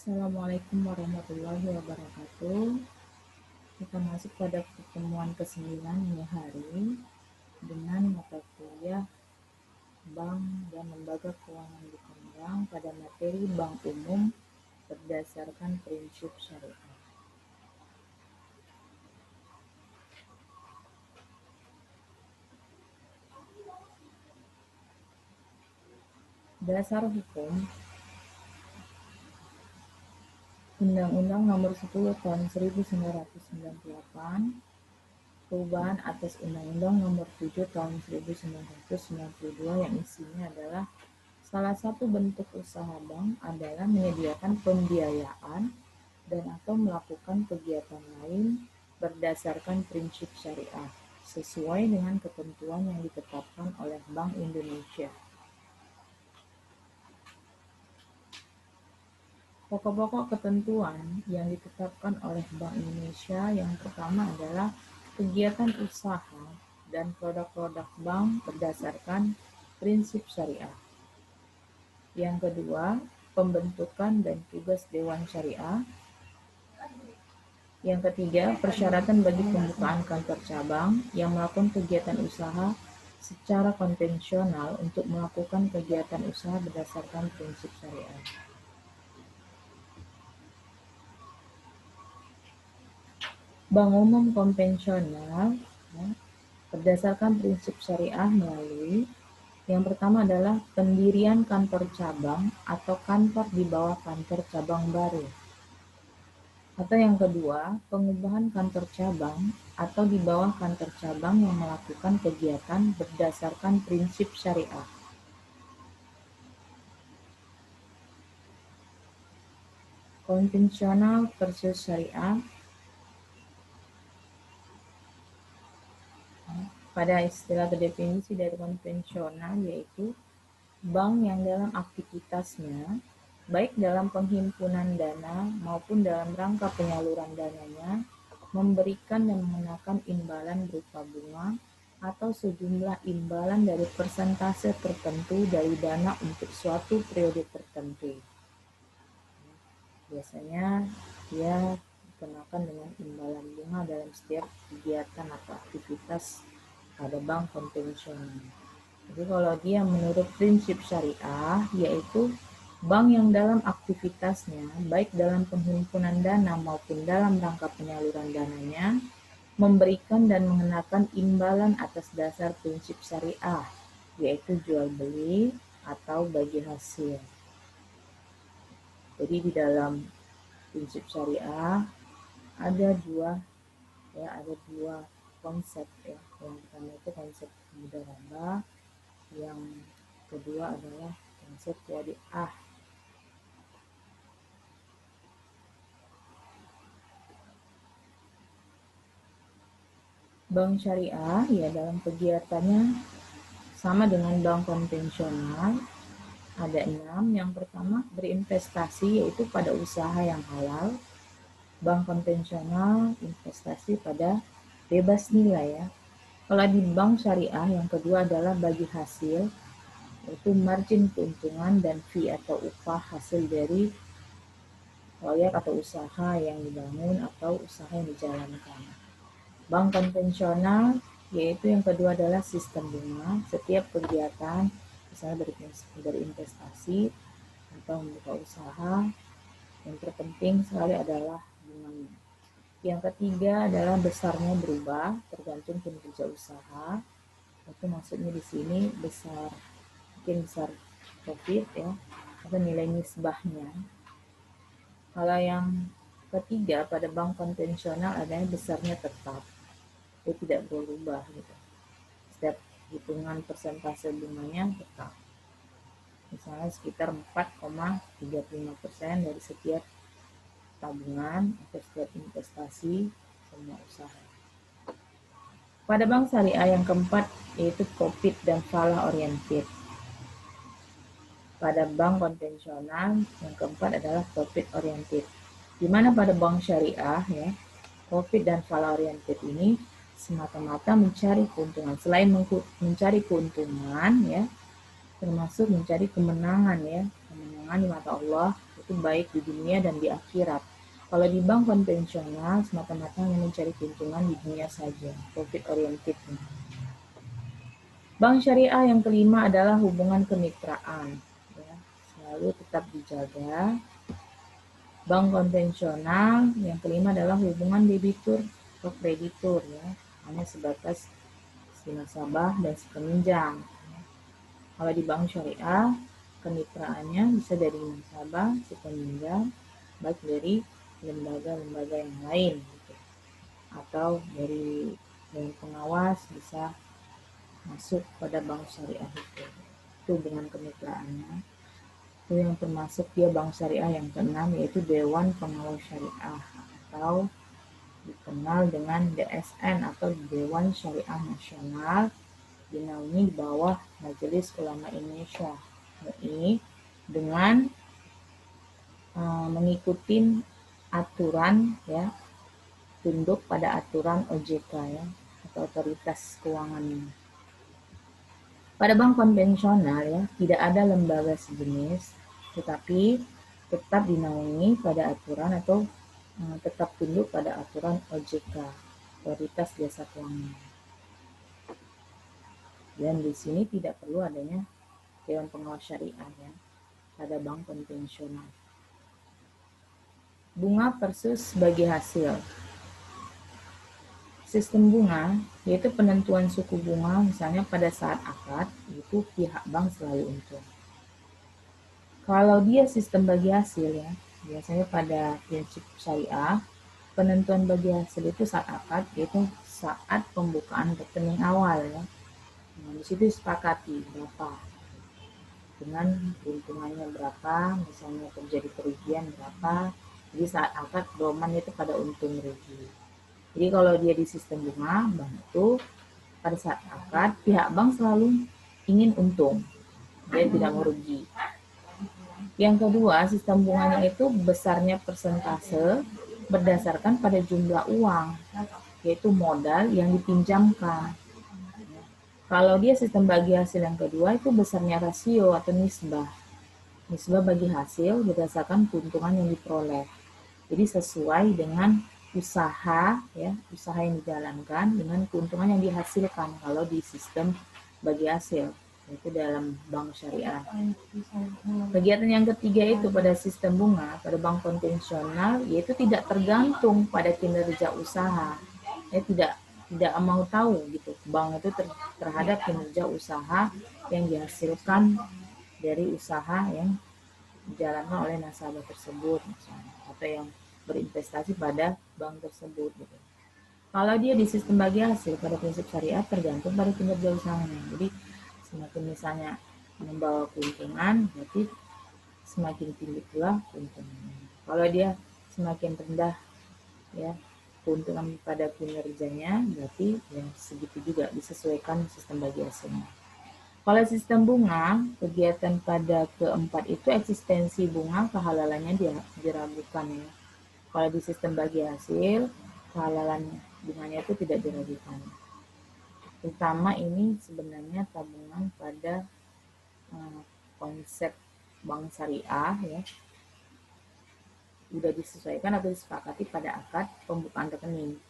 Assalamualaikum warahmatullahi wabarakatuh. Kita masuk pada pertemuan ke-9 ini hari dengan mata kuliah Bank dan Lembaga Keuangan Berkembang pada materi Bank Umum berdasarkan prinsip syariah. Dasar hukum Undang-Undang Nomor 10 Tahun 1998, perubahan atas Undang-Undang Nomor 7 Tahun 1992 yang isinya adalah salah satu bentuk usaha bank adalah menyediakan pembiayaan dan atau melakukan kegiatan lain berdasarkan prinsip syariah sesuai dengan ketentuan yang ditetapkan oleh Bank Indonesia. Pokok-pokok ketentuan yang ditetapkan oleh Bank Indonesia yang pertama adalah kegiatan usaha dan produk-produk bank berdasarkan prinsip syariah. Yang kedua, pembentukan dan tugas Dewan Syariah. Yang ketiga, persyaratan bagi pembukaan kantor cabang yang melakukan kegiatan usaha secara konvensional untuk melakukan kegiatan usaha berdasarkan prinsip syariah. Bank umum konvensional berdasarkan prinsip syariah melalui yang pertama adalah pendirian kantor cabang atau kantor di bawah kantor cabang baru. Atau yang kedua, pengubahan kantor cabang atau di bawah kantor cabang yang melakukan kegiatan berdasarkan prinsip syariah. Konvensional versus syariah. Pada istilah atau definisi dari konvensional yaitu bank yang dalam aktivitasnya, baik dalam penghimpunan dana maupun dalam rangka penyaluran dananya, memberikan dan mengenakan imbalan berupa bunga atau sejumlah imbalan dari persentase tertentu dari dana untuk suatu periode tertentu. Biasanya dia dikenakan dengan imbalan bunga dalam setiap kegiatan atau aktivitas pada bank konvensional. Jadi kalau dia menurut prinsip syariah, yaitu bank yang dalam aktivitasnya, baik dalam penghimpunan dana maupun dalam rangka penyaluran dananya, memberikan dan mengenakan imbalan atas dasar prinsip syariah, yaitu jual beli atau bagi hasil. Jadi di dalam prinsip syariah ada dua konsep ya. Yang pertama itu konsep mudharabah, yang kedua adalah konsep wadi'ah. Bank syariah ya dalam kegiatannya sama dengan bank konvensional, ada 6. Yang pertama berinvestasi yaitu pada usaha yang halal. Bank konvensional investasi pada bebas nilai ya. Kalau di bank syariah yang kedua adalah bagi hasil, yaitu margin keuntungan dan fee atau upah hasil dari proyek atau usaha yang dibangun atau usaha yang dijalankan. Bank konvensional yaitu yang kedua adalah sistem bunga. Setiap kegiatan misalnya berinvestasi atau membuka usaha, yang terpenting sekali adalah bunganya. Yang ketiga adalah besarnya berubah tergantung kinerja usaha. Itu maksudnya di sini besar profit ya atau nilai nisbahnya. Kalau yang ketiga pada bank konvensional adanya besarnya tetap, itu tidak berubah gitu. Setiap hitungan persentase bunganya tetap. Misalnya sekitar 4,35% dari setiap tabungan atau setiap investasi semua usaha. Pada bank syariah yang keempat yaitu profit dan falah oriented. Pada bank konvensional yang keempat adalah profit oriented. Di mana pada bank syariah ya, profit dan falah oriented ini semata-mata mencari keuntungan. Selain mencari keuntungan ya, termasuk mencari kemenangan ya, kemenangan di mata Allah itu baik di dunia dan di akhirat. Kalau di bank konvensional, semata-mata hanya mencari keuntungan di dunia saja, profit oriented. Bank syariah yang kelima adalah hubungan kemitraan, ya, selalu tetap dijaga. Bank konvensional yang kelima adalah hubungan debitur atau kreditur, ya, hanya sebatas si nasabah dan si peminjam. Kalau di bank syariah, kemitraannya bisa dari nasabah, si peminjam, baik dari lembaga-lembaga yang lain, gitu. Atau dari dewan pengawas bisa masuk pada bank syariah itu hubungan kemitraannya. Itu yang termasuk dia bank syariah yang keenam, yaitu Dewan Pengawas Syariah atau dikenal dengan DSN atau Dewan Syariah Nasional, dinaungi di bawah Majelis Ulama Indonesia (MUI) dengan mengikuti aturan, ya, tunduk pada aturan OJK, ya, atau otoritas keuangan. Pada bank konvensional, ya, tidak ada lembaga sejenis, tetapi tetap dinaungi pada aturan atau tetap tunduk pada aturan OJK, Otoritas Jasa Keuangan. Dan di sini tidak perlu adanya Dewan Pengawas Syariah, ya, pada bank konvensional. Bunga versus bagi hasil. Sistem bunga, yaitu penentuan suku bunga, misalnya pada saat akad, itu pihak bank selalu untung. Kalau dia sistem bagi hasil, ya, biasanya pada prinsip syariah, penentuan bagi hasil itu saat akad, yaitu saat pembukaan rekening awal, ya. Nah, di situ disepakati berapa, dengan keuntungannya berapa, misalnya terjadi kerugian berapa. Jadi saat akad doman itu pada untung rugi. Jadi kalau dia di sistem bunga, bank itu pada saat akad, pihak bank selalu ingin untung, dia tidak mau rugi. Yang kedua, sistem bunganya itu besarnya persentase berdasarkan pada jumlah uang, yaitu modal yang dipinjamkan. Kalau dia sistem bagi hasil yang kedua, itu besarnya rasio atau nisbah. Nisbah bagi hasil berdasarkan keuntungan yang diperoleh. Jadi sesuai dengan usaha, ya, usaha yang dijalankan dengan keuntungan yang dihasilkan kalau di sistem bagi hasil, yaitu dalam bank syariah. Kegiatan yang ketiga itu pada sistem bunga, pada bank konvensional, yaitu tidak tergantung pada kinerja usaha. Ya, tidak mau tahu gitu bank itu terhadap kinerja usaha yang dihasilkan dari usaha yang dijalankan oleh nasabah tersebut, misalnya, atau yang berinvestasi pada bank tersebut, gitu. Kalau dia di sistem bagi hasil pada prinsip syariah tergantung pada kinerja usahanya. Jadi semakin misalnya membawa keuntungan, berarti semakin tinggi pula keuntungannya. Kalau dia semakin rendah, ya, keuntungan pada kinerjanya, berarti ya segitu juga, disesuaikan sistem bagi hasilnya. Kalau sistem bunga, kegiatan pada keempat itu eksistensi bunga kehalalannya diragukan, ya. Kalau di sistem bagi hasil, kehalalan bunganya itu tidak diragukan. Terutama ini sebenarnya tabungan pada konsep bank syariah, ya, sudah disesuaikan atau disepakati pada akad pembukaan rekening.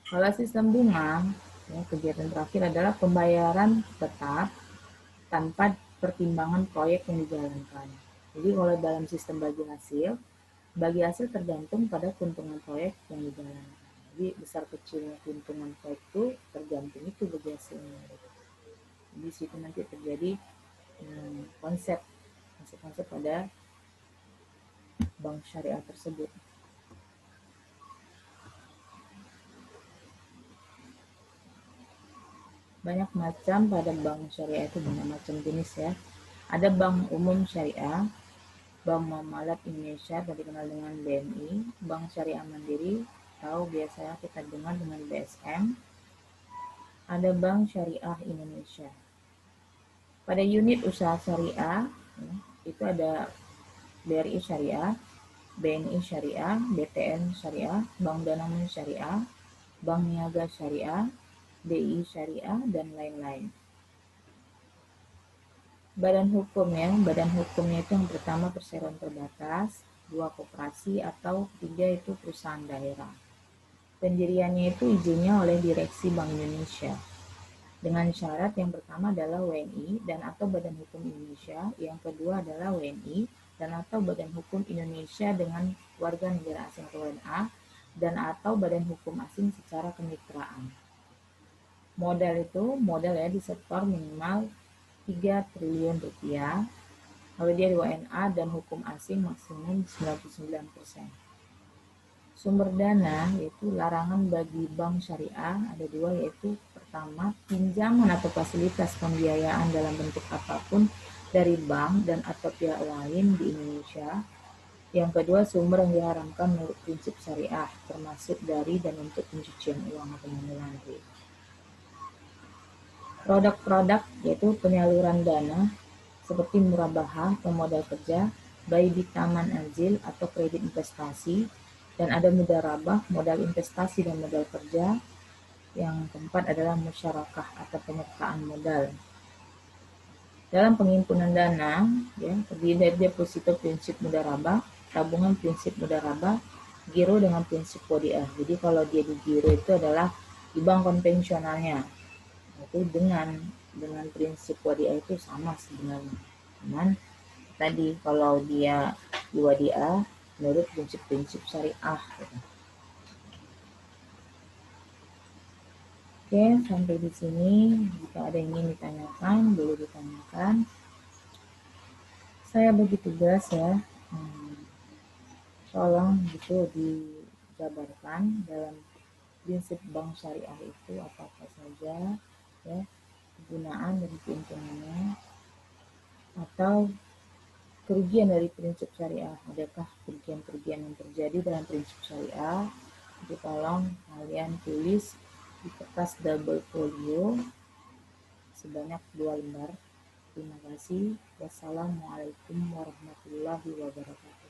Kalau sistem bunga, ya, kegiatan terakhir adalah pembayaran tetap tanpa pertimbangan proyek yang dijalankan. Jadi kalau dalam sistem bagi hasil tergantung pada keuntungan proyek yang dijalankan. Jadi besar kecilnya keuntungan proyek itu tergantung itu bagi hasilnya. Di situ nanti terjadi konsep pada bank syariah tersebut. Banyak macam pada bank syariah itu, banyak macam jenis, ya. Ada bank umum syariah, Bank Muamalat Indonesia atau dikenal dengan BNI, Bank Syariah Mandiri atau biasanya kita dengar dengan BSM. Ada Bank Syariah Indonesia. Pada unit usaha syariah, ya, itu ada BRI Syariah, BNI Syariah, BTN Syariah, Bank Danamon Syariah, Bank Niaga Syariah, BI Syariah, dan lain-lain. Badan hukum ya, badan hukumnya itu yang pertama perseroan terbatas, 2 koperasi, atau 3 itu perusahaan daerah. Pendiriannya itu izinnya oleh Direksi Bank Indonesia. Dengan syarat yang pertama adalah WNI dan atau Badan Hukum Indonesia, yang kedua adalah WNI dan atau Badan Hukum Indonesia dengan warga negara asing atau WNA dan atau Badan Hukum Asing secara kemitraan. Modal itu, modal ya disetor minimal 3 triliun rupiah. Kalau dia di WNA dan hukum asing maksimum 99%. Sumber dana yaitu larangan bagi bank syariah ada 2, yaitu pertama pinjaman atau fasilitas pembiayaan dalam bentuk apapun dari bank dan atau pihak lain di Indonesia. Yang kedua, sumber yang diharamkan menurut prinsip syariah termasuk dari dan untuk pencucian uang atau money laundering. Produk-produk yaitu penyaluran dana seperti murabahah atau modal kerja, bayi di taman azil atau kredit investasi, dan ada mudharabah, modal investasi dan modal kerja. Yang keempat adalah musyarakah atau penyertaan modal. Dalam penghimpunan dana, ya, terdiri dari deposito prinsip mudharabah, tabungan prinsip mudharabah, giro dengan prinsip wadiah. Jadi kalau dia di giro itu adalah di bank konvensionalnya, itu dengan prinsip wadiah itu sama sebenarnya. Cuman tadi kalau dia di wadiah menurut prinsip-prinsip syariah gitu. Oke, sampai di sini. Jika ada yang ingin ditanyakan, boleh ditanyakan. Saya bagi tugas ya, tolong gitu dijabarkan dalam prinsip bank syariah itu apa-apa saja, ya, kegunaan dan keuntungannya, atau kerugian dari prinsip syariah. Adakah kerugian-kerugian yang terjadi dalam prinsip syariah? Jadi tolong kalian tulis di kertas double folio sebanyak 2 lembar. Terima kasih. Wassalamualaikum warahmatullahi wabarakatuh.